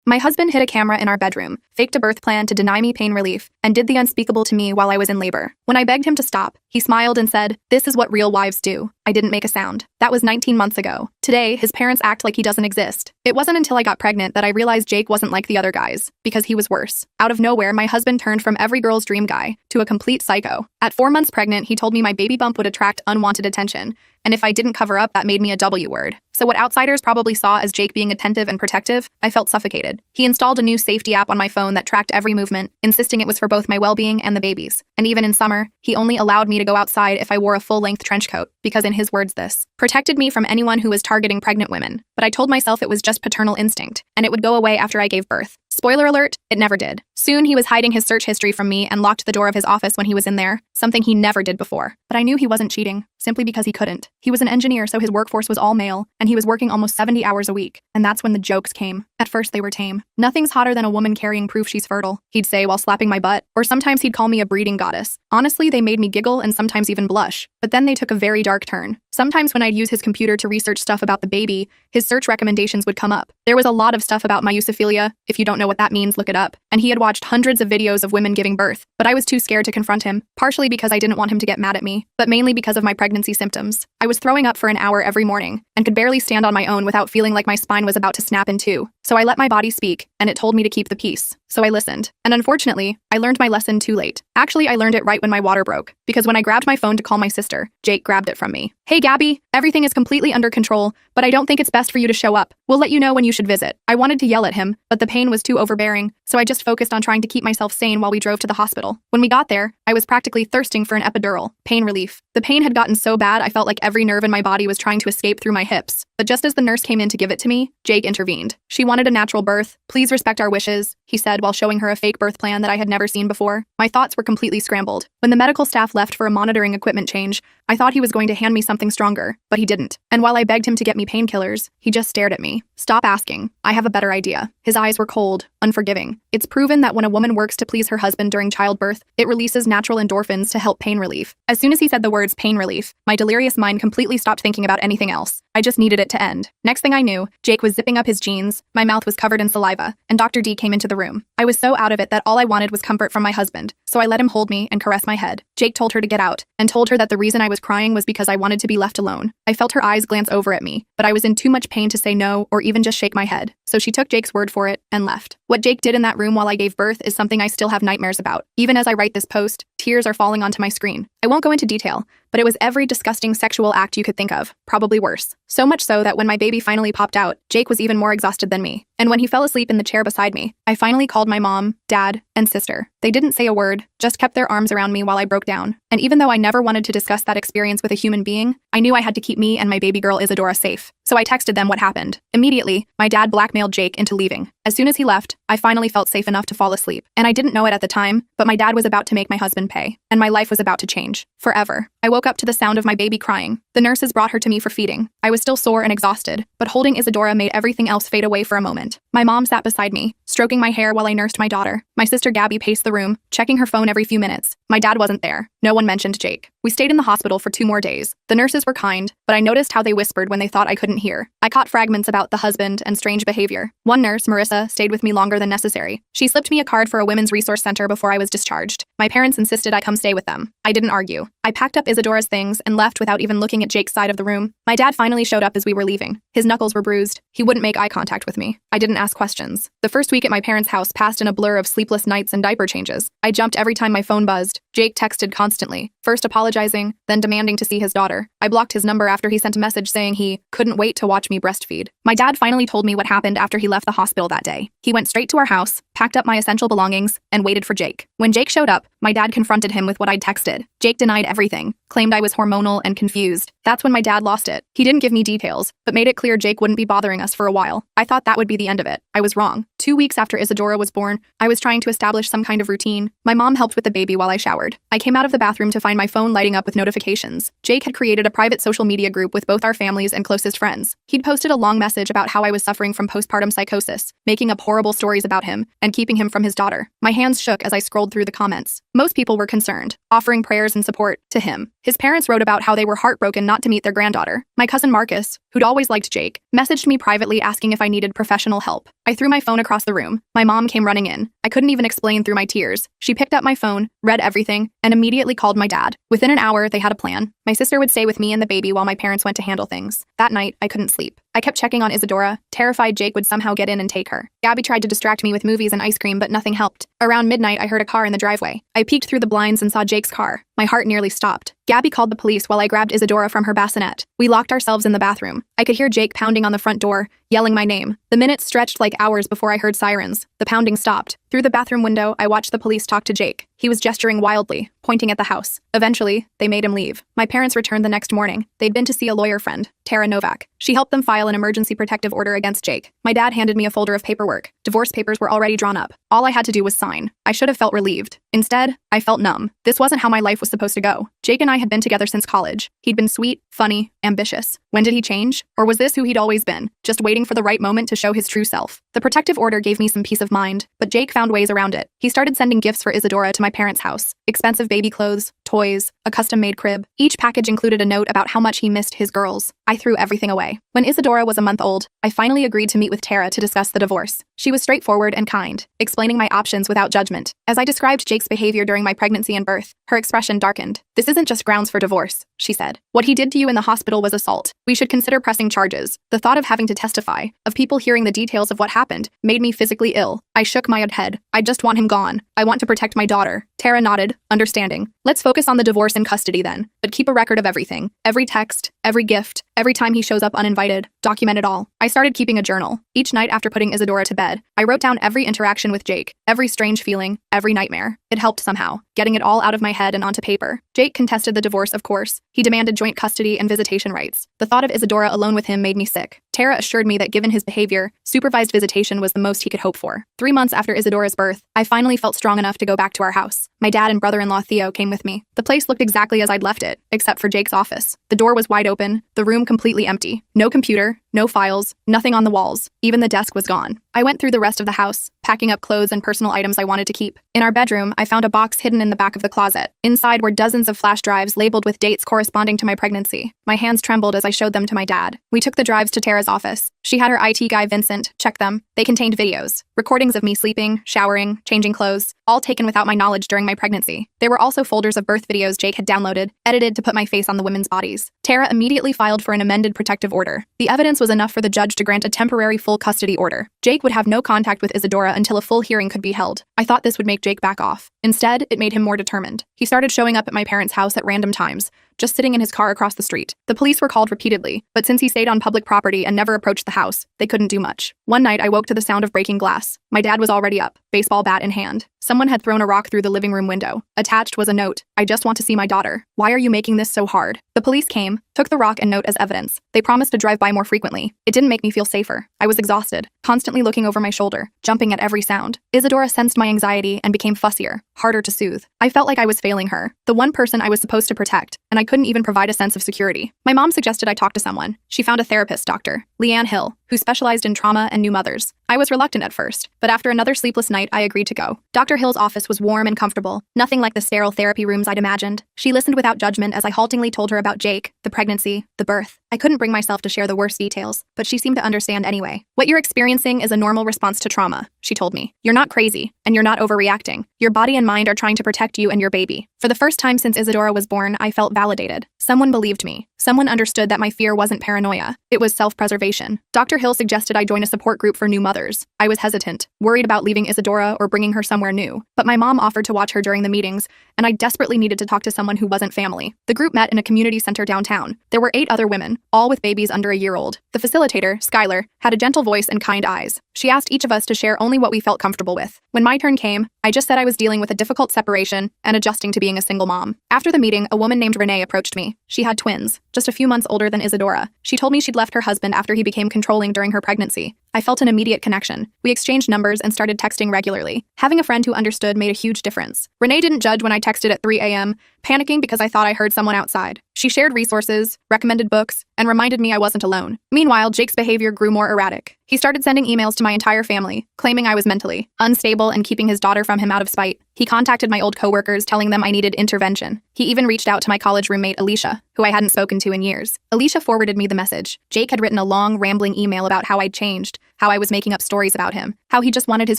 My husband hid a camera in our bedroom, faked a birth plan to deny me pain relief, and did the unspeakable to me while I was in labor. When I begged him to stop, he smiled and said, "This is what real wives do." I didn't make a sound. That was 19 months ago. Today, his parents act like he doesn't exist. It wasn't until I got pregnant that I realized Jake wasn't like the other guys, because he was worse. Out of nowhere, my husband turned from every girl's dream guy to a complete psycho. At 4 months pregnant, he told me my baby bump would attract unwanted attention, and if I didn't cover up, that made me a W word. So what outsiders probably saw as Jake being attentive and protective, I felt suffocated. He installed a new safety app on my phone that tracked every movement, insisting it was for both my well-being and the baby's. And even in summer, he only allowed me to go outside if I wore a full-length trench coat, because in his words this protected me from anyone who was targeting pregnant women. But I told myself it was just paternal instinct, and it would go away after I gave birth. Spoiler alert, it never did. Soon he was hiding his search history from me and locked the door of his office when he was in there, something he never did before. But I knew he wasn't cheating, simply because he couldn't. He was an engineer, so his workforce was all male, and he was working almost 70 hours a week. And that's when the jokes came. At first they were tame. "Nothing's hotter than a woman carrying proof she's fertile," he'd say while slapping my butt, or sometimes he'd call me a breeding goddess. Honestly, they made me giggle and sometimes even blush. But then they took a very dark turn. Sometimes when I'd use his computer to research stuff about the baby, his search recommendations would come up. There was a lot of stuff about myophilia. If you don't know what that means, look it up. And he had watched hundreds of videos of women giving birth, but I was too scared to confront him, partially because I didn't want him to get mad at me, but mainly because of my pregnancy symptoms. I was throwing up for an hour every morning and could barely stand on my own without feeling like my spine was about to snap in two. So I let my body speak, and it told me to keep the peace. So I listened. And unfortunately, I learned my lesson too late. Actually, I learned it right when my water broke, because when I grabbed my phone to call my sister, Jake grabbed it from me. "Hey Gabby, everything is completely under control, but I don't think it's best for you to show up. We'll let you know when you should visit." I wanted to yell at him, but the pain was too overbearing, so I just focused on trying to keep myself sane while we drove to the hospital. When we got there, I was practically thirsting for an epidural, pain relief. The pain had gotten so bad I felt like every nerve in my body was trying to escape through my hips. But just as the nurse came in to give it to me, Jake intervened. "She wanted a natural birth. Please respect our wishes," he said while showing her a fake birth plan that I had never seen before. My thoughts were completely scrambled. When the medical staff left for a monitoring equipment change, I thought he was going to hand me something stronger, but he didn't. And while I begged him to get me painkillers, he just stared at me. "Stop asking. I have a better idea." His eyes were cold, unforgiving. It's proven that when a woman works to please her husband during childbirth, it releases natural endorphins to help pain relief. As soon as he said the words pain relief, my delirious mind completely stopped thinking about anything else. I just needed it to end. Next thing I knew, Jake was zipping up his jeans, my mouth was covered in saliva, and Dr. D came into the room. I was so out of it that all I wanted was comfort from my husband, so I let him hold me and caress my head. Jake told her to get out, and told her that the reason I was crying was because I wanted to be left alone. I felt her eyes glance over at me, but I was in too much pain to say no or even just shake my head. So she took Jake's word for it and left. What Jake did in that room while I gave birth is something I still have nightmares about. Even as I write this post, tears are falling onto my screen. I won't go into detail, but it was every disgusting sexual act you could think of, probably worse. So much so that when my baby finally popped out, Jake was even more exhausted than me. And when he fell asleep in the chair beside me, I finally called my mom, dad, and sister. They didn't say a word, just kept their arms around me while I broke down. And even though I never wanted to discuss that experience with a human being, I knew I had to keep me and my baby girl Isadora safe. So I texted them what happened. Immediately, my dad blackmailed Jake into leaving. As soon as he left, I finally felt safe enough to fall asleep. And I didn't know it at the time, but my dad was about to make my husband pay. And my life was about to change. Forever. I woke up to the sound of my baby crying. The nurses brought her to me for feeding. I was still sore and exhausted, but holding Isadora made everything else fade away for a moment. My mom sat beside me, stroking my hair while I nursed my daughter. My sister Gabby paced the room, checking her phone every few minutes. My dad wasn't there. No one mentioned Jake. We stayed in the hospital for 2 more days. The nurses were kind, but I noticed how they whispered when they thought I couldn't hear. I caught fragments about the husband and strange behavior. One nurse, Marissa, stayed with me longer than necessary. She slipped me a card for a women's resource center before I was discharged. My parents insisted I come stay with them. I didn't argue. I packed up Isadora's things and left without even looking at Jake's side of the room. My dad finally showed up as we were leaving. His knuckles were bruised. He wouldn't make eye contact with me. I didn't ask questions. The first week at my parents' house passed in a blur of sleepless nights and diaper changes. I jumped every time my phone buzzed. Jake texted constantly, first apologizing, then demanding to see his daughter. I blocked his number after he sent a message saying he couldn't wait to watch me breastfeed. My dad finally told me what happened after he left the hospital that day. He went straight to our house, packed up my essential belongings, and waited for Jake. When Jake showed up, my dad confronted him with what I'd texted. Jake denied everything, claimed I was hormonal and confused. That's when my dad lost it. He didn't give me details, but made it clear Jake wouldn't be bothering us for a while. I thought that would be the end of it. I was wrong. 2 weeks after Isadora was born, I was trying to establish some kind of routine. My mom helped with the baby while I showered. I came out of the bathroom to find my phone lighting up with notifications. Jake had created a private social media group with both our families and closest friends. He'd posted a long message about how I was suffering from postpartum psychosis, making up horrible stories about him, and keeping him from his daughter. My hands shook as I scrolled through the comments. Most people were concerned, offering prayers and support to him. His parents wrote about how they were heartbroken not to meet their granddaughter. My cousin Marcus, who'd always liked Jake, messaged me privately asking if I needed professional help. I threw my phone across the room. My mom came running in. I couldn't even explain through my tears. She picked up my phone, read everything, and immediately called my dad. Within an hour, they had a plan. My sister would stay with me and the baby while my parents went to handle things. That night, I couldn't sleep. I kept checking on Isadora, terrified Jake would somehow get in and take her. Gabby tried to distract me with movies and ice cream, but nothing helped. Around midnight, I heard a car in the driveway. I peeked through the blinds and saw Jake's car. My heart nearly stopped. Gabby called the police while I grabbed Isadora from her bassinet. We locked ourselves in the bathroom. I could hear Jake pounding on the front door, yelling my name. The minutes stretched like hours before I heard sirens. The pounding stopped. Through the bathroom window, I watched the police talk to Jake. He was gesturing wildly, pointing at the house. Eventually, they made him leave. My parents returned the next morning. They'd been to see a lawyer friend, Tara Novak. She helped them file an emergency protective order against Jake. My dad handed me a folder of paperwork. Divorce papers were already drawn up. All I had to do was sign. I should have felt relieved. Instead, I felt numb. This wasn't how my life was supposed to go. Jake and I had been together since college. He'd been sweet, funny, ambitious. When did he change? Or was this who he'd always been, just waiting for the right moment to show his true self? The protective order gave me some peace of mind, but Jake found ways around it. He started sending gifts for Isadora to my parents' house. Expensive baby clothes, toys, a custom-made crib. Each package included a note about how much he missed his girls. I threw everything away. When Isadora was a month old, I finally agreed to meet with Tara to discuss the divorce. She was straightforward and kind, explaining my options without judgment. As I described Jake's behavior during my pregnancy and birth, her expression darkened. "This isn't just grounds for divorce," she said. "What he did to you in the hospital was assault. We should consider pressing charges." The thought of having to testify, of people hearing the details of what happened, made me physically ill. I shook my head. "I just want him gone. I want to protect my daughter." Tara nodded, understanding. "Let's focus on the divorce and custody then, but keep a record of everything. Every text, every gift, every time he shows up uninvited. Document it all." I started keeping a journal. Each night after putting Isadora to bed, I wrote down every interaction with Jake, every strange feeling, every nightmare. It helped somehow, getting it all out of my head and onto paper. Jake contested the divorce, of course. He demanded joint custody and visitation rights. The thought of Isadora alone with him made me sick. Tara assured me that given his behavior, supervised visitation was the most he could hope for. 3 months after Isadora's birth, I finally felt strong enough to go back to our house. My dad and brother-in-law Theo came with me. The place looked exactly as I'd left it, except for Jake's office. The door was wide open, the room completely empty. No computer, no files, nothing on the walls. Even the desk was gone. I went through the rest of the house, packing up clothes and personal items I wanted to keep. In our bedroom, I found a box hidden in the back of the closet. Inside were dozens of flash drives labeled with dates corresponding to my pregnancy. My hands trembled as I showed them to my dad. We took the drives to Tara's office. She had her IT guy, Vincent, check them. They contained videos, recordings of me sleeping, showering, changing clothes, all taken without my knowledge during my pregnancy. There were also folders of birth videos Jake had downloaded, edited to put my face on the women's bodies. Tara immediately filed for an amended protective order. The evidence was enough for the judge to grant a temporary full custody order. Jake would have no contact with Isadora until a full hearing could be held. I thought this would make Jake back off. Instead, it made him more determined. He started showing up at my parents' house at random times, just sitting in his car across the street. The police were called repeatedly, but since he stayed on public property and never approached the house, they couldn't do much. One night, I woke to the sound of breaking glass. My dad was already up, baseball bat in hand. Someone had thrown a rock through the living room window. Attached was a note. "I just want to see my daughter. Why are you making this so hard?" The police came, took the rock and note as evidence. They promised to drive by more frequently. It didn't make me feel safer. I was exhausted, constantly looking over my shoulder, jumping at every sound. Isadora sensed my anxiety and became fussier, harder to soothe. I felt like I was failing her, the one person I was supposed to protect, and I couldn't even provide a sense of security. My mom suggested I talk to someone. She found a therapist, Dr. Leanne Hill, who specialized in trauma and new mothers. I was reluctant at first, but after another sleepless night, I agreed to go. Dr. Hill's office was warm and comfortable, nothing like the sterile therapy rooms I'd imagined. She listened without judgment as I haltingly told her about Jake, the pregnancy, the birth. I couldn't bring myself to share the worst details, but she seemed to understand anyway. "What you're experiencing is a normal response to trauma," she told me. "You're not crazy, and you're not overreacting. Your body and mind are trying to protect you and your baby." For the first time since Isadora was born, I felt validated. Someone believed me. Someone understood that my fear wasn't paranoia. It was self-preservation. Dr. Hill suggested I join a support group for new mothers. I was hesitant, worried about leaving Isadora or bringing her somewhere new. But my mom offered to watch her during the meetings, and I desperately needed to talk to someone who wasn't family. The group met in a community center downtown. There were 8 other women, all with babies under a year old. The facilitator, Skylar, had a gentle voice and kind eyes. She asked each of us to share only what we felt comfortable with. When my turn came, I just said I was dealing with a difficult separation and adjusting to being a single mom. After the meeting, a woman named Renee approached me. She had twins, just a few months older than Isadora. She told me she'd left her husband after he became controlling during her pregnancy. I felt an immediate connection. We exchanged numbers and started texting regularly. Having a friend who understood made a huge difference. Renee didn't judge when I texted at 3 a.m., panicking because I thought I heard someone outside. She shared resources, recommended books, and reminded me I wasn't alone. Meanwhile, Jake's behavior grew more erratic. He started sending emails to my entire family, claiming I was mentally unstable and keeping his daughter from him out of spite. He contacted my old coworkers, telling them I needed intervention. He even reached out to my college roommate, Alicia, who I hadn't spoken to in years. Alicia forwarded me the message. Jake had written a long, rambling email about how I'd changed, how I was making up stories about him, how he just wanted his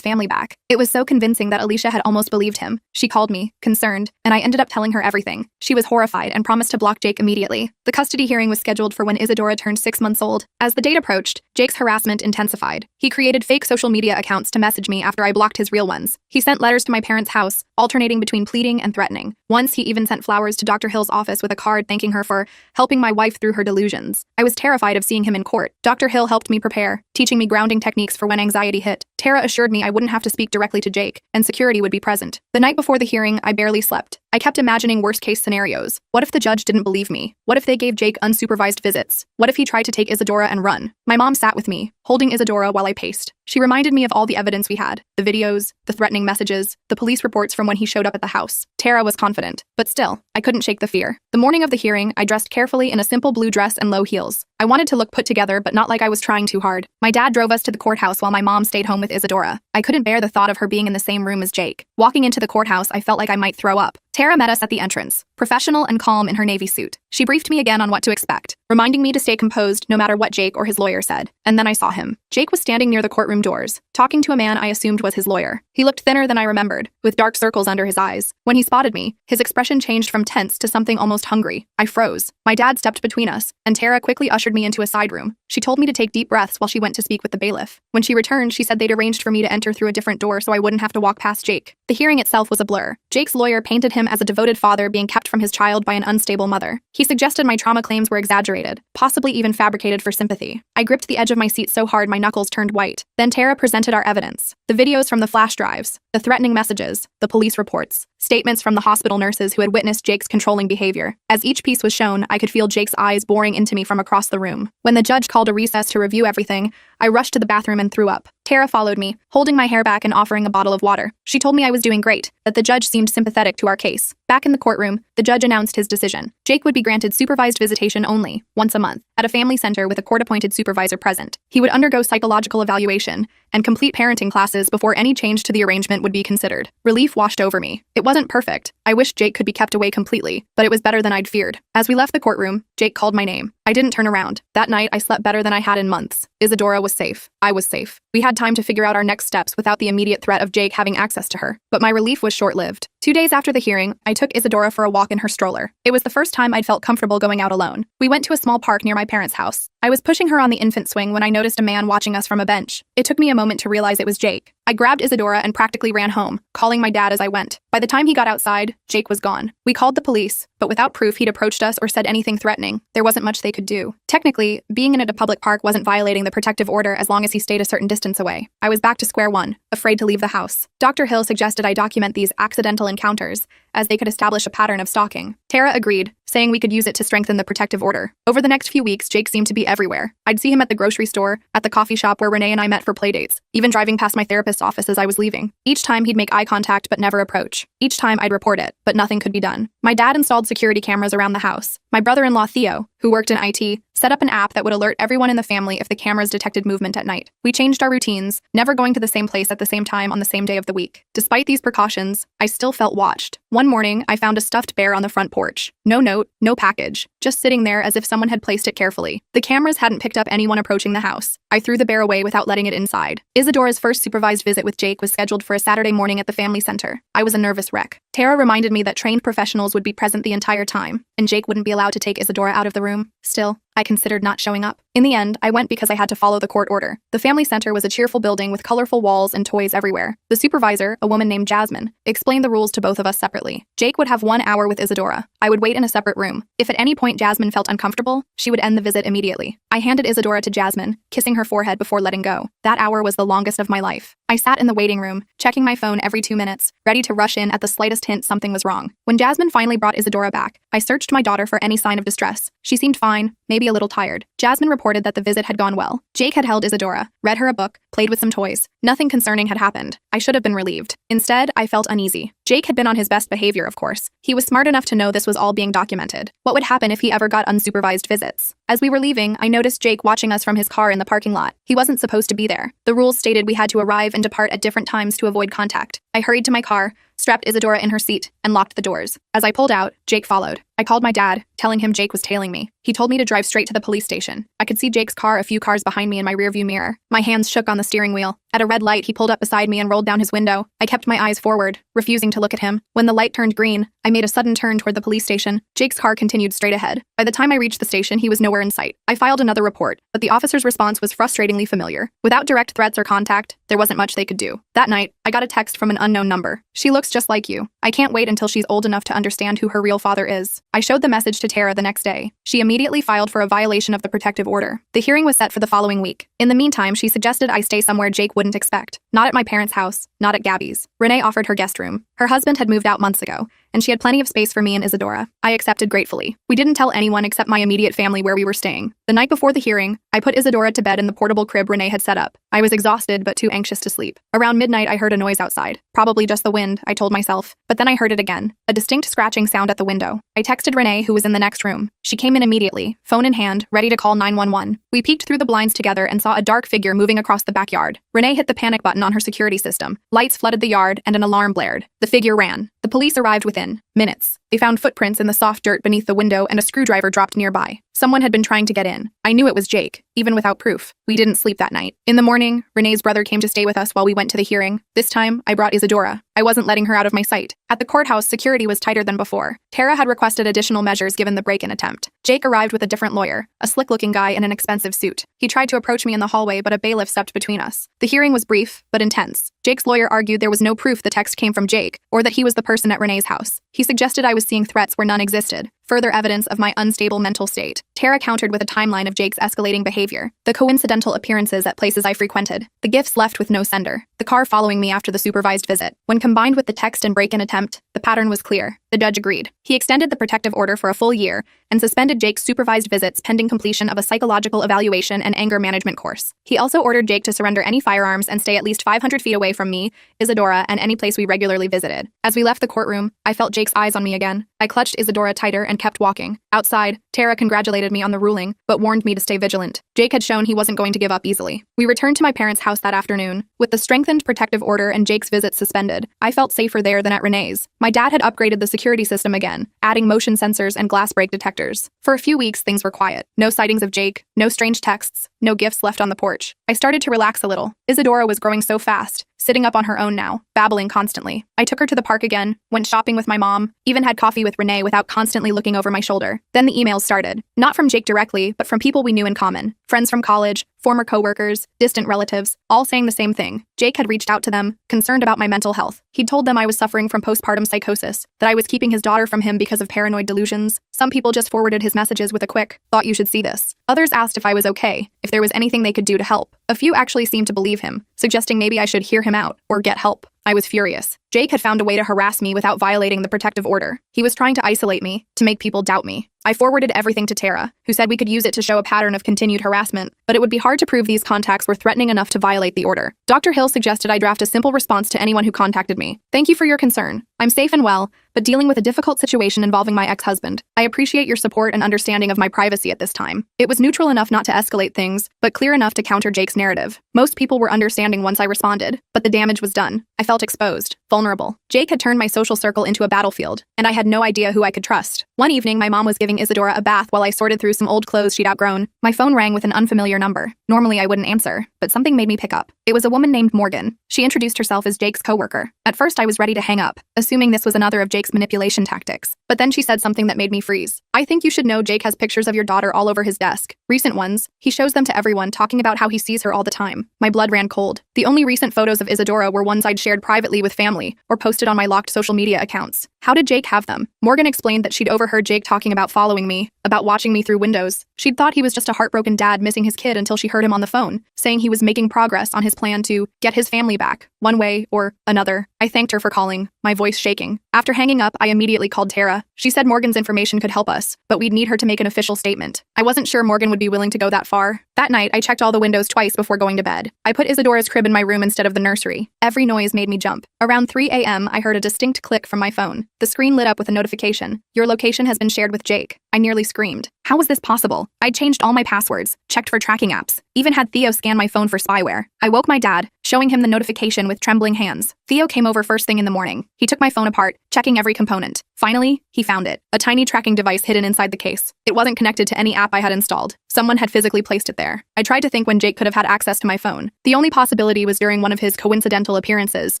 family back. It was so convincing that Alicia had almost believed him. She called me, concerned, and I ended up telling her everything. She was horrified and promised to block Jake immediately. The custody hearing was scheduled for when Isadora turned 6 months old. As the date approached, Jake's harassment intensified. He created fake social media accounts to message me after I blocked his real ones. He sent letters to my parents' house, alternating between pleading and threatening. Once, he even sent flowers to Dr. Hill's office with a card thanking her for helping my wife through her delusions. I was terrified of seeing him in court. Dr. Hill helped me prepare, teaching me grounding techniques for when anxiety hit. Tara assured me I wouldn't have to speak directly to Jake, and security would be present. The night before the hearing, I barely slept. I kept imagining worst-case scenarios. What if the judge didn't believe me? What if they gave Jake unsupervised visits? What if he tried to take Isadora and run? My mom sat with me, holding Isadora while I paced. She reminded me of all the evidence we had, the videos, the threatening messages, the police reports from when he showed up at the house. Tara was confident, but still, I couldn't shake the fear. The morning of the hearing, I dressed carefully in a simple blue dress and low heels. I wanted to look put together, but not like I was trying too hard. My dad drove us to the courthouse while my mom stayed home with Isadora. I couldn't bear the thought of her being in the same room as Jake. Walking into the courthouse, I felt like I might throw up. Tara met us at the entrance, professional and calm in her navy suit. She briefed me again on what to expect, reminding me to stay composed no matter what Jake or his lawyer said. And then I saw him. Jake was standing near the courtroom doors, talking to a man I assumed was his lawyer. He looked thinner than I remembered, with dark circles under his eyes. When he spotted me, his expression changed from tense to something almost hungry. I froze. My dad stepped between us, and Tara quickly ushered me into a side room. She told me to take deep breaths while she went to speak with the bailiff. When she returned, she said they'd arranged for me to enter through a different door so I wouldn't have to walk past Jake. The hearing itself was a blur. Jake's lawyer painted him as a devoted father being kept from his child by an unstable mother. He suggested my trauma claims were exaggerated, possibly even fabricated for sympathy. I gripped the edge of my seat so hard my knuckles turned white. Then Tara presented our evidence. The videos from the flash drives, the threatening messages, the police reports, statements from the hospital nurses who had witnessed Jake's controlling behavior. As each piece was shown, I could feel Jake's eyes boring into me from across the room. When the judge called a recess to review everything, I rushed to the bathroom and threw up. Tara followed me, holding my hair back and offering a bottle of water. She told me I was doing great, that the judge seemed sympathetic to our case. Back in the courtroom, the judge announced his decision. Jake would be granted supervised visitation only, once a month, at a family center with a court-appointed supervisor present. He would undergo psychological evaluation and complete parenting classes before any change to the arrangement would be considered. Relief washed over me. It wasn't perfect. I wished Jake could be kept away completely, but it was better than I'd feared. As we left the courtroom, Jake called my name. I didn't turn around. That night, I slept better than I had in months. Isadora was safe. I was safe. We had time to figure out our next steps without the immediate threat of Jake having access to her. But my relief was short-lived. 2 days after the hearing, I took Isadora for a walk in her stroller. It was the first time I'd felt comfortable going out alone. We went to a small park near my parents' house. I was pushing her on the infant swing when I noticed a man watching us from a bench. It took me a moment to realize it was Jake. I grabbed Isadora and practically ran home, calling my dad as I went. By the time he got outside, Jake was gone. We called the police, but without proof he'd approached us or said anything threatening. There wasn't much they could do. Technically, being in a public park wasn't violating the protective order as long as he stayed a certain distance away. I was back to square one, afraid to leave the house. Dr. Hill suggested I document these accidental encounters, as they could establish a pattern of stalking. Tara agreed, saying we could use it to strengthen the protective order. Over the next few weeks, Jake seemed to be everywhere. I'd see him at the grocery store, at the coffee shop where Renee and I met for playdates, even driving past my therapist's office as I was leaving. Each time he'd make eye contact but never approach. Each time I'd report it, but nothing could be done. My dad installed security cameras around the house. My brother-in-law Theo, who worked in IT, set up an app that would alert everyone in the family if the cameras detected movement at night. We changed our routines, never going to the same place at the same time on the same day of the week. Despite these precautions, I still felt watched. One morning, I found a stuffed bear on the front porch. No note, no package, just sitting there as if someone had placed it carefully. The cameras hadn't picked up anyone approaching the house. I threw the bear away without letting it inside. Isadora's first supervised visit with Jake was scheduled for a Saturday morning at the family center. I was a nervous wreck. Tara reminded me that trained professionals would be present the entire time, and Jake wouldn't be allowed to take Isadora out of the room. Still, I considered not showing up. In the end, I went because I had to follow the court order. The family center was a cheerful building with colorful walls and toys everywhere. The supervisor, a woman named Jasmine, explained the rules to both of us separately. Jake would have 1 hour with Isadora. I would wait in a separate room. If at any point Jasmine felt uncomfortable, she would end the visit immediately. I handed Isadora to Jasmine, kissing her forehead before letting go. That hour was the longest of my life. I sat in the waiting room, checking my phone every 2 minutes, ready to rush in at the slightest hint something was wrong. When Jasmine finally brought Isadora back, I searched my daughter for any sign of distress. She seemed fine, maybe a a little tired. Jasmine reported that the visit had gone well. Jake had held Isadora, read her a book, played with some toys. Nothing concerning had happened. I should have been relieved. Instead, I felt uneasy. Jake had been on his best behavior, of course. He was smart enough to know this was all being documented. What would happen if he ever got unsupervised visits? As we were leaving, I noticed Jake watching us from his car in the parking lot. He wasn't supposed to be there. The rules stated we had to arrive and depart at different times to avoid contact. I hurried to my car, strapped Isadora in her seat, and locked the doors. As I pulled out, Jake followed. I called my dad, telling him Jake was tailing me. He told me to drive straight to the police station. I could see Jake's car a few cars behind me in my rearview mirror. My hands shook on the steering wheel. At a red light, he pulled up beside me and rolled down his window. I kept my eyes forward, refusing to look at him. When the light turned green, I made a sudden turn toward the police station. Jake's car continued straight ahead. By the time I reached the station, he was nowhere in sight. I filed another report, but the officer's response was frustratingly familiar. Without direct threats or contact, there wasn't much they could do. That night, I got a text from an unknown number. "She looks just like you. I can't wait until she's old enough to understand who her real father is." I showed the message to Tara the next day. She immediately filed for a violation of the protective order. The hearing was set for the following week. In the meantime, she suggested I stay somewhere Jake wouldn't expect. Not at my parents' house, not at Gabby's. Renee offered her guest room. Her husband had moved out months ago, and she had plenty of space for me and Isadora. I accepted gratefully. We didn't tell anyone except my immediate family where we were staying. The night before the hearing, I put Isadora to bed in the portable crib Renee had set up. I was exhausted but too anxious to sleep. Around midnight, I heard a noise outside. Probably just the wind, I told myself. But then I heard it again. A distinct scratching sound at the window. I texted Renee, who was in the next room. She came in immediately, phone in hand, ready to call 911. We peeked through the blinds together and saw a dark figure moving across the backyard. Renee hit the panic button on her security system. Lights flooded the yard and an alarm blared. The figure ran. The police arrived within minutes. They found footprints in the soft dirt beneath the window and a screwdriver dropped nearby. Someone had been trying to get in. I knew it was Jake, even without proof. We didn't sleep that night. In the morning, Renee's brother came to stay with us while we went to the hearing. This time, I brought Isadora. I wasn't letting her out of my sight. At the courthouse, security was tighter than before. Tara had requested additional measures given the break-in attempt. Jake arrived with a different lawyer, a slick-looking guy in an expensive suit. He tried to approach me in the hallway, but a bailiff stepped between us. The hearing was brief, but intense. Jake's lawyer argued there was no proof the text came from Jake, or that he was the person at Renee's house. He suggested I was seeing threats where none existed, further evidence of my unstable mental state. Tara countered with a timeline of Jake's escalating behavior, the coincidental appearances at places I frequented, the gifts left with no sender, the car following me after the supervised visit. When combined with the text and break-in attempt, the pattern was clear. The judge agreed. He extended the protective order for a full year and suspended Jake's supervised visits pending completion of a psychological evaluation and anger management course. He also ordered Jake to surrender any firearms and stay at least 500 feet away from me, Isadora, and any place we regularly visited. As we left the courtroom, I felt Jake's eyes on me again. I clutched Isadora tighter and kept walking. Outside, Tara congratulated me on the ruling, but warned me to stay vigilant. Jake had shown he wasn't going to give up easily. We returned to my parents' house that afternoon. With the strengthened protective order and Jake's visits suspended, I felt safer there than at Renee's. My dad had upgraded the security system again, adding motion sensors and glass break detectors. For a few weeks, things were quiet. No sightings of Jake, no strange texts, no gifts left on the porch. I started to relax a little. Isadora was growing so fast, sitting up on her own now, babbling constantly. I took her to the park again, went shopping with my mom, even had coffee with Renee without constantly looking over my shoulder. Then the emails started. Not from Jake directly, but from people we knew in common. Friends from college, former coworkers, distant relatives, all saying the same thing. Jake had reached out to them, concerned about my mental health. He'd told them I was suffering from postpartum psychosis, that I was keeping his daughter from him because of paranoid delusions. Some people just forwarded his messages with a quick, "Thought you should see this." Others asked if I was okay, if there was anything they could do to help. A few actually seemed to believe him, suggesting maybe I should hear him out or get help. I was furious. Jake had found a way to harass me without violating the protective order. He was trying to isolate me, to make people doubt me. I forwarded everything to Tara, who said we could use it to show a pattern of continued harassment, but it would be hard to prove these contacts were threatening enough to violate the order. Dr. Hill suggested I draft a simple response to anyone who contacted me. "Thank you for your concern. I'm safe and well, but dealing with a difficult situation involving my ex-husband. I appreciate your support and understanding of my privacy at this time." It was neutral enough not to escalate things, but clear enough to counter Jake's narrative. Most people were understanding once I responded, but the damage was done. I felt exposed, vulnerable. Jake had turned my social circle into a battlefield, and I had no idea who I could trust. One evening, my mom was giving Isadora a bath while I sorted through some old clothes she'd outgrown. My phone rang with an unfamiliar number. Normally, I wouldn't answer, but something made me pick up. It was a woman named Morgan. She introduced herself as Jake's coworker. At first, I was ready to hang up, assuming this was another of Jake's manipulation tactics. But then she said something that made me freeze. "I think you should know Jake has pictures of your daughter all over his desk. Recent ones. He shows them to everyone, talking about how he sees her all the time." My blood ran cold. The only recent photos of Isadora were ones I'd shared privately with family or posted on my locked social media accounts. How did Jake have them? Morgan explained that she'd overheard Jake talking about following me, about watching me through windows. She'd thought he was just a heartbroken dad missing his kid until she heard him on the phone, saying he was making progress on his plan to get his family back, one way or another. I thanked her for calling, my voice shaking. After hanging up, I immediately called Tara. She said Morgan's information could help us, but we'd need her to make an official statement. I wasn't sure Morgan would be willing to go that far. That night, I checked all the windows twice before going to bed. I put Isadora's crib in my room instead of the nursery. Every noise made me jump. Around 3 a.m., I heard a distinct click from my phone. The screen lit up with a notification. Your location has been shared with Jake. I nearly screamed. How was this possible? I'd changed all my passwords, checked for tracking apps, even had Theo scan my phone for spyware. I woke my dad, showing him the notification with trembling hands. Theo came over first thing in the morning. He took my phone apart, checking every component. Finally, he found it. A tiny tracking device hidden inside the case. It wasn't connected to any app I had installed. Someone had physically placed it there. I tried to think when Jake could have had access to my phone. The only possibility was during one of his coincidental appearances,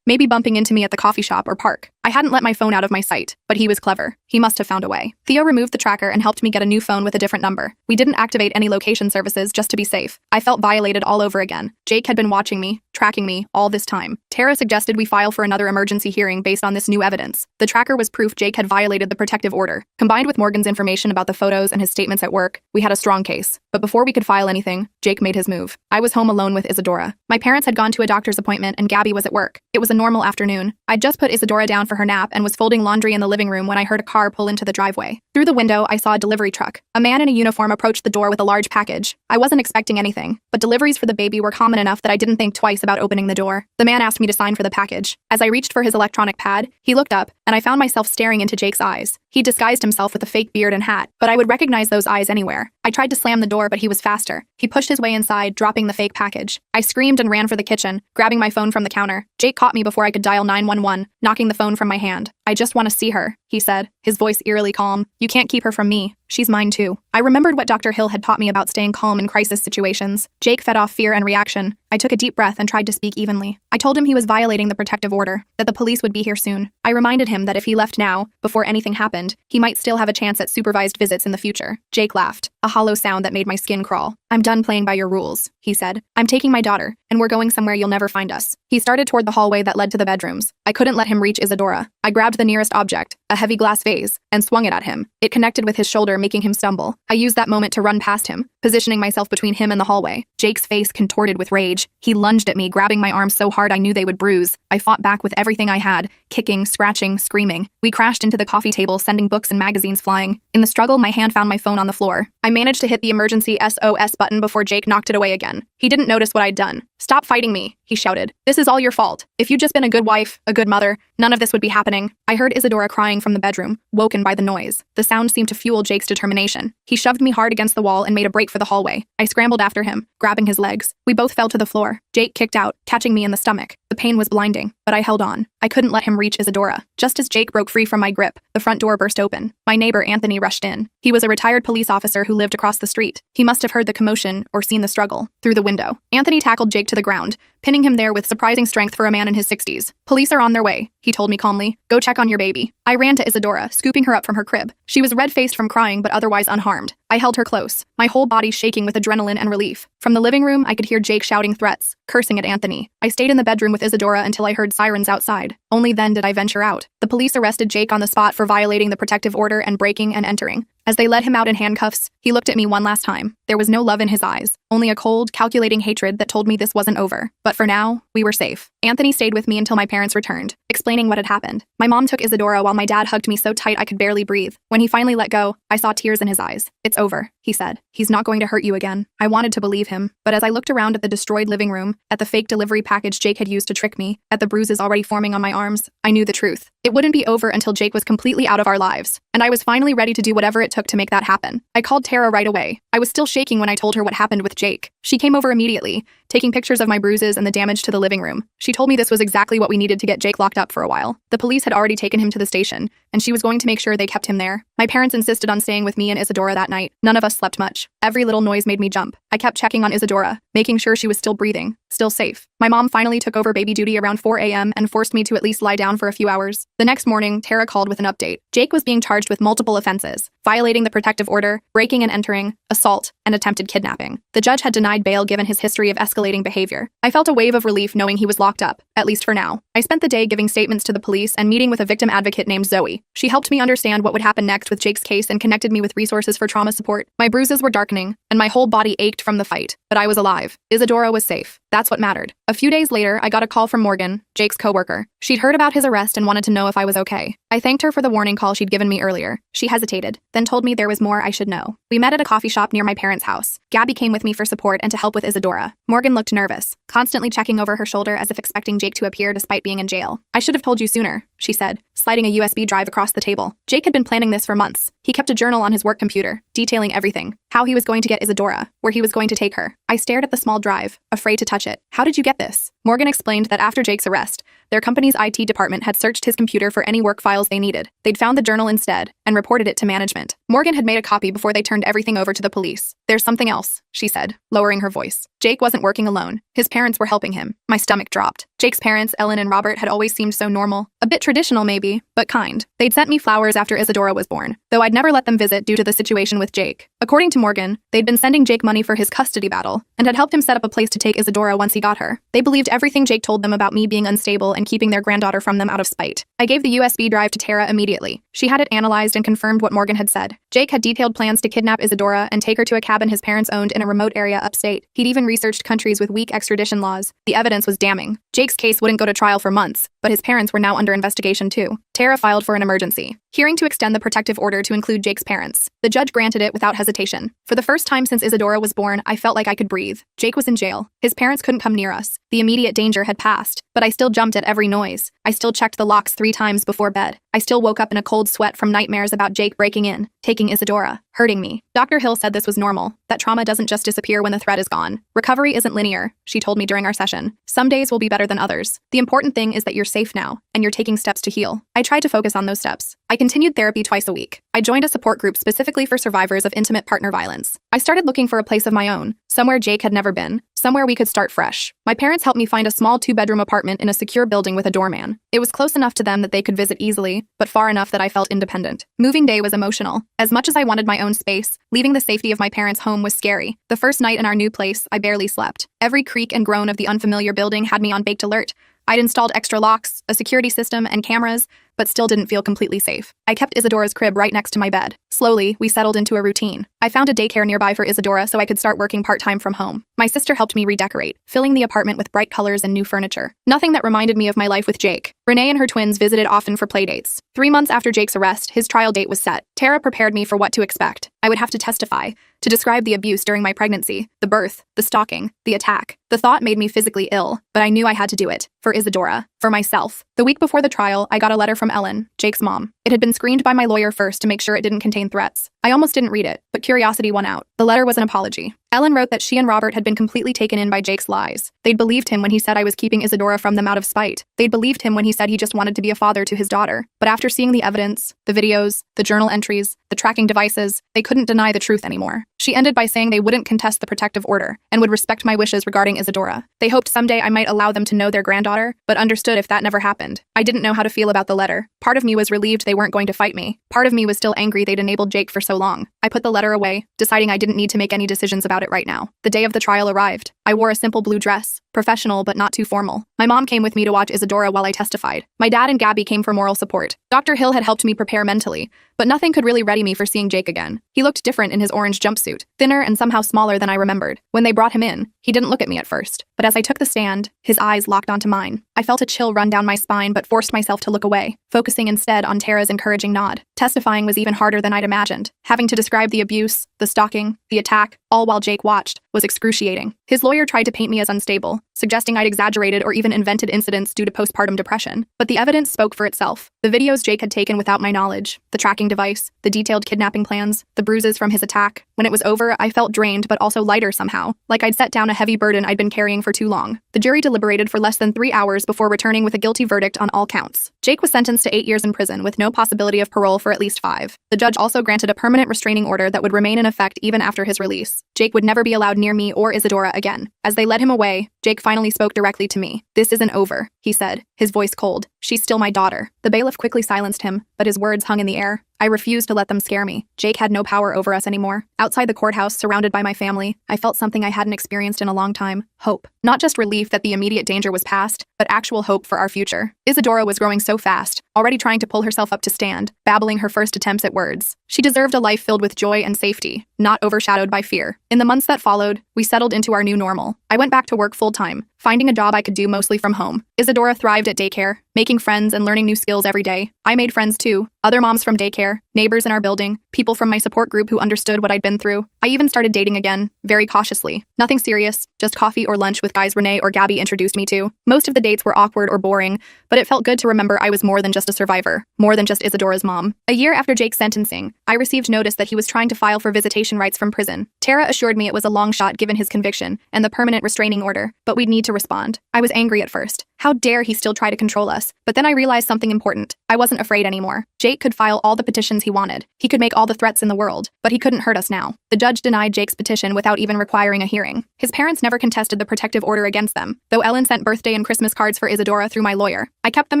maybe bumping into me at the coffee shop or park. I hadn't let my phone out of my sight, but he was clever. He must have found a way. Theo removed the tracker and helped me get a new phone with a different number. We didn't activate any location services just to be safe. I felt violated all over again. Jake had been watching me, tracking me, all this time. Tara suggested we file for another emergency hearing based on this new evidence. The tracker was proof Jake had violated the protective order. Combined with Morgan's information about the photos and his statements at work, we had a strong case. But before we could file anything, Jake made his move. I was home alone with Isadora. My parents had gone to a doctor's appointment and Gabby was at work. It was a normal afternoon. I'd just put Isadora down for her nap and was folding laundry in the living room when I heard a car pull into the driveway. Through the window, I saw a delivery truck. A man in a uniform approached the door with a large package. I wasn't expecting anything, but deliveries for the baby were common enough that I didn't think twice about opening the door. The man asked me to sign for the package. As I reached for his electronic pad, he looked up, and I found myself staring into Jake's eyes. He disguised himself with a fake beard and hat, but I would recognize those eyes anywhere. I tried to slam the door, but he was faster. He pushed his way inside, dropping the fake package. I screamed and ran for the kitchen, grabbing my phone from the counter. Jake caught me before I could dial 911, knocking the phone from my hand. I just want to see her, he said, his voice eerily calm. You can't keep her from me. She's mine too. I remembered what Dr. Hill had taught me about staying calm in crisis situations. Jake fed off fear and reaction. I took a deep breath and tried to speak evenly. I told him he was violating the protective order, that the police would be here soon. I reminded him that if he left now, before anything happened, he might still have a chance at supervised visits in the future. Jake laughed, a hollow sound that made my skin crawl. I'm done playing by your rules, he said. I'm taking my daughter, and we're going somewhere you'll never find us. He started toward the hallway that led to the bedrooms. I couldn't let him reach Isadora. I grabbed the nearest object, a heavy glass vase, and swung it at him. It connected with his shoulder, making him stumble. I used that moment to run past him, positioning myself between him and the hallway. Jake's face contorted with rage. He lunged at me, grabbing my arms so hard I knew they would bruise. I fought back with everything I had, kicking, scratching, screaming. We crashed into the coffee table, sending books and magazines flying. In the struggle, my hand found my phone on the floor. I managed to hit the emergency SOS button before Jake knocked it away again. He didn't notice what I'd done. Stop fighting me, he shouted. This is all your fault. If you'd just been a good wife, a good mother, none of this would be happening. I heard Isadora crying from the bedroom, woken by the noise. The sound seemed to fuel Jake's determination. He shoved me hard against the wall and made a break for the hallway. I scrambled after him, grabbing his legs. We both fell to the floor. Jake kicked out, catching me in the stomach. The pain was blinding, but I held on. I couldn't let him reach Isadora. Just as Jake broke free from my grip, the front door burst open. My neighbor, Anthony, rushed in. He was a retired police officer who lived across the street. He must have heard the commotion or seen the struggle through the window. Anthony tackled Jake to the ground, pinning him there with surprising strength for a man in his 60s. Police are on their way, he told me calmly. Go check on your baby. I ran to Isadora, scooping her up from her crib. She was red-faced from crying but otherwise unharmed. I held her close, my whole body shaking with adrenaline and relief. From the living room, I could hear Jake shouting threats, cursing at Anthony. I stayed in the bedroom with Isadora until I heard sirens outside. Only then did I venture out. The police arrested Jake on the spot for violating the protective order and breaking and entering. As they led him out in handcuffs, he looked at me one last time. There was no love in his eyes, only a cold, calculating hatred that told me this wasn't over. But for now, we were safe. Anthony stayed with me until my parents returned, explaining what had happened. My mom took Isadora while my dad hugged me so tight I could barely breathe. When he finally let go, I saw tears in his eyes. It's over, he said. He's not going to hurt you again. I wanted to believe him, but as I looked around at the destroyed living room, at the fake delivery package Jake had used to trick me, at the bruises already forming on my arms, I knew the truth. It wouldn't be over until Jake was completely out of our lives, and I was finally ready to do whatever it took to make that happen. I called Tara right away. I was still shaking when I told her what happened with Jake. She came over immediately, taking pictures of my bruises and the damage to the living room. She told me this was exactly what we needed to get Jake locked up for a while. The police had already taken him to the station, and she was going to make sure they kept him there. My parents insisted on staying with me and Isadora that night. None of us slept much. Every little noise made me jump. I kept checking on Isadora, making sure she was still breathing, still safe. My mom finally took over baby duty around 4 a.m. and forced me to at least lie down for a few hours. The next morning, Tara called with an update. Jake was being charged with multiple offenses: violating the protective order, breaking and entering, assault, and attempted kidnapping. The judge had denied bail given his history of escalating escalating behavior. I felt a wave of relief knowing he was locked up, at least for now. I spent the day giving statements to the police and meeting with a victim advocate named Zoe. She helped me understand what would happen next with Jake's case and connected me with resources for trauma support. My bruises were darkening, and my whole body ached from the fight, but I was alive. Isadora was safe. That's what mattered. A few days later, I got a call from Morgan, Jake's coworker. She'd heard about his arrest and wanted to know if I was okay. I thanked her for the warning call she'd given me earlier. She hesitated, then told me there was more I should know. We met at a coffee shop near my parents' house. Gabby came with me for support and to help with Isadora. Morgan looked nervous, constantly checking over her shoulder as if expecting Jake to appear despite being in jail. I should have told you sooner, she said, sliding a USB drive across the table. Jake had been planning this for months. He kept a journal on his work computer, detailing everything. How he was going to get Isadora, where he was going to take her. I stared at the small drive, afraid to touch it. How did you get this? Morgan explained that after Jake's arrest, their company's IT department had searched his computer for any work files they needed. They'd found the journal instead and reported it to management. Morgan had made a copy before they turned everything over to the police. There's something else, she said, lowering her voice. Jake wasn't working alone. His parents were helping him. My stomach dropped. Jake's parents, Ellen and Robert, had always seemed so normal. A bit traditional maybe, but kind. They'd sent me flowers after Isadora was born, though I'd never let them visit due to the situation with Jake. According to Morgan, they'd been sending Jake money for his custody battle and had helped him set up a place to take Isadora once he got her. They believed everything Jake told them about me being unstable and keeping their granddaughter from them out of spite. I gave the USB drive to Tara immediately. She had it analyzed and confirmed what Morgan had said. Jake had detailed plans to kidnap Isadora and take her to a cabin his parents owned in a remote area upstate. He'd even researched countries with weak extradition laws. The evidence was damning. Jake's case wouldn't go to trial for months, but his parents were now under investigation too. Tara filed for an emergency hearing to extend the protective order to include Jake's parents. The judge granted it without hesitation. For the first time since Isadora was born, I felt like I could breathe. Jake was in jail. His parents couldn't come near us. The immediate danger had passed, but I still jumped at every noise. I still checked the locks 3 times before bed. I still woke up in a cold sweat from nightmares about Jake breaking in, taking Isadora, hurting me. Dr. Hill said this was normal, that trauma doesn't just disappear when the threat is gone. Recovery isn't linear, she told me during our session. Some days will be better than others. The important thing is that you're safe now, and you're taking steps to heal. I tried to focus on those steps. I continued therapy twice a week. I joined a support group specifically for survivors of intimate partner violence. I started looking for a place of my own, somewhere Jake had never been, somewhere we could start fresh. My parents helped me find a small 2-bedroom apartment in a secure building with a doorman. It was close enough to them that they could visit easily, but far enough that I felt independent. Moving day was emotional. As much as I wanted my own space, leaving the safety of my parents' home was scary. The first night in our new place, I barely slept. Every creak and groan of the unfamiliar building had me on baked alert. I'd installed extra locks, a security system, and cameras, but still didn't feel completely safe. I kept Isadora's crib right next to my bed. Slowly, we settled into a routine. I found a daycare nearby for Isadora so I could start working part-time from home. My sister helped me redecorate, filling the apartment with bright colors and new furniture. Nothing that reminded me of my life with Jake. Renee and her twins visited often for playdates. 3 months after Jake's arrest, his trial date was set. Tara prepared me for what to expect. I would have to testify, to describe the abuse during my pregnancy, the birth, the stalking, the attack. The thought made me physically ill, but I knew I had to do it. For Isadora. For myself. The week before the trial, I got a letter from Ellen, Jake's mom. It had been screened by my lawyer first to make sure it didn't contain threats. I almost didn't read it, but curiosity won out. The letter was an apology. Ellen wrote that she and Robert had been completely taken in by Jake's lies. They'd believed him when he said I was keeping Isadora from them out of spite. They'd believed him when he said he just wanted to be a father to his daughter. But after seeing the evidence, the videos, the journal entries, the tracking devices, they couldn't deny the truth anymore. She ended by saying they wouldn't contest the protective order and would respect my wishes regarding Isadora. They hoped someday I might allow them to know their granddaughter, but understood if that never happened. I didn't know how to feel about the letter. Part of me was relieved they weren't going to fight me. Part of me was still angry they'd enabled Jake for so long. I put the letter away, deciding I didn't need to make any decisions about it right now. The day of the trial arrived. I wore a simple blue dress, professional but not too formal. My mom came with me to watch Isadora while I testified. My dad and Gabby came for moral support. Dr. Hill had helped me prepare mentally, but nothing could really ready me for seeing Jake again. He looked different in his orange jumpsuit, thinner and somehow smaller than I remembered. When they brought him in, he didn't look at me at first, but as I took the stand, his eyes locked onto mine. I felt a chill run down my spine but forced myself to look away, focusing instead on Tara's encouraging nod. Testifying was even harder than I'd imagined. Having to describe the abuse, the stalking, the attack, all while Jake watched, was excruciating. His lawyer tried to paint me as unstable, suggesting I'd exaggerated or even invented incidents due to postpartum depression. But the evidence spoke for itself. The videos Jake had taken without my knowledge, the tracking device, the detailed kidnapping plans, the bruises from his attack. When it was over, I felt drained but also lighter somehow, like I'd set down a heavy burden I'd been carrying for too long. The jury deliberated for less than 3 hours before returning with a guilty verdict on all counts. Jake was sentenced to 8 years in prison with no possibility of parole for at least 5. The judge also granted a permanent restraining order that would remain in effect even after his release. Jake would never be allowed near me or Isadora again. As they led him away, Jake finally spoke directly to me. "This isn't over," he said, his voice cold. She's still my daughter. The bailiff quickly silenced him, but his words hung in the air. I refused to let them scare me. Jake had no power over us anymore. Outside the courthouse, surrounded by my family, I felt something I hadn't experienced in a long time. Hope. Not just relief that the immediate danger was past, but actual hope for our future. Isadora was growing so fast, already trying to pull herself up to stand, babbling her first attempts at words. She deserved a life filled with joy and safety, not overshadowed by fear. In the months that followed, we settled into our new normal. I went back to work full-time, finding a job I could do mostly from home. Isadora thrived at daycare, making friends and learning new skills every day. I made friends too, other moms from daycare, neighbors in our building, people from my support group who understood what I'd been through. I even started dating again, very cautiously. Nothing serious, just coffee or lunch with guys Renee or Gabby introduced me to. Most of the dates were awkward or boring, but it felt good to remember I was more than just a survivor, more than just Isadora's mom. A year after Jake's sentencing, I received notice that he was trying to file for visitation rights from prison. Tara assured me it was a long shot given his conviction and the permanent restraining order, but we'd need to respond. I was angry at first. How dare he still try to control us? But then I realized something important. I wasn't afraid anymore. Jake could file all the petitions he wanted. He could make all the threats in the world, but he couldn't hurt us now. The judge denied Jake's petition without even requiring a hearing. His parents never contested the protective order against them, though Ellen sent birthday and Christmas cards for Isadora through my lawyer. I kept them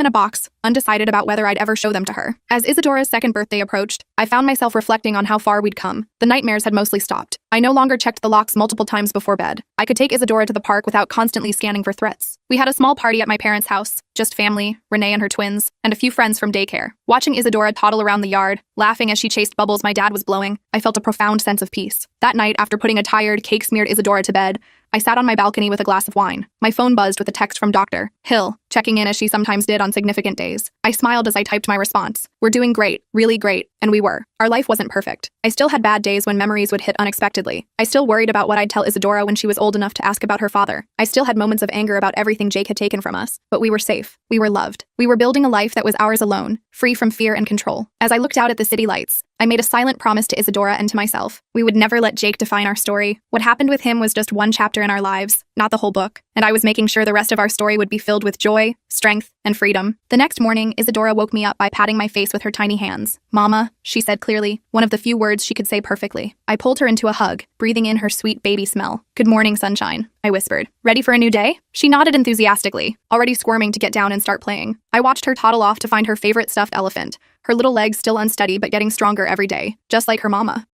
in a box, undecided about whether I'd ever show them to her. As Isadora's second birthday approached, I found myself reflecting on how far we'd come. The nightmares had mostly stopped. I no longer checked the locks multiple times before bed. I could take Isadora to the park without constantly scanning for threats. We had a small party at my parents' house, just family, Renee and her twins, and a few friends from daycare. Watching Isadora toddle around the yard, laughing as she chased bubbles my dad was blowing, I felt a profound sense of peace. That night, after putting a tired, cake-smeared Isadora to bed, I sat on my balcony with a glass of wine. My phone buzzed with a text from Dr. Hill, checking in as she sometimes did on significant days. I smiled as I typed my response. We're doing great, really great, and we were. Our life wasn't perfect. I still had bad days when memories would hit unexpectedly. I still worried about what I'd tell Isadora when she was old enough to ask about her father. I still had moments of anger about everything Jake had taken from us. But we were safe. We were loved. We were building a life that was ours alone, free from fear and control. As I looked out at the city lights, I made a silent promise to Isadora and to myself. We would never let Jake define our story. What happened with him was just one chapter in our lives, not the whole book. And I was making sure the rest of our story would be filled with joy, strength, and freedom. The next morning, Isadora woke me up by patting my face with her tiny hands. "Mama," she said clearly, one of the few words she could say perfectly. I pulled her into a hug, breathing in her sweet baby smell. "Good morning, sunshine," I whispered. "Ready for a new day?" She nodded enthusiastically, already squirming to get down and start playing. I watched her toddle off to find her favorite stuffed elephant, her little legs still unsteady but getting stronger every day, just like her mama.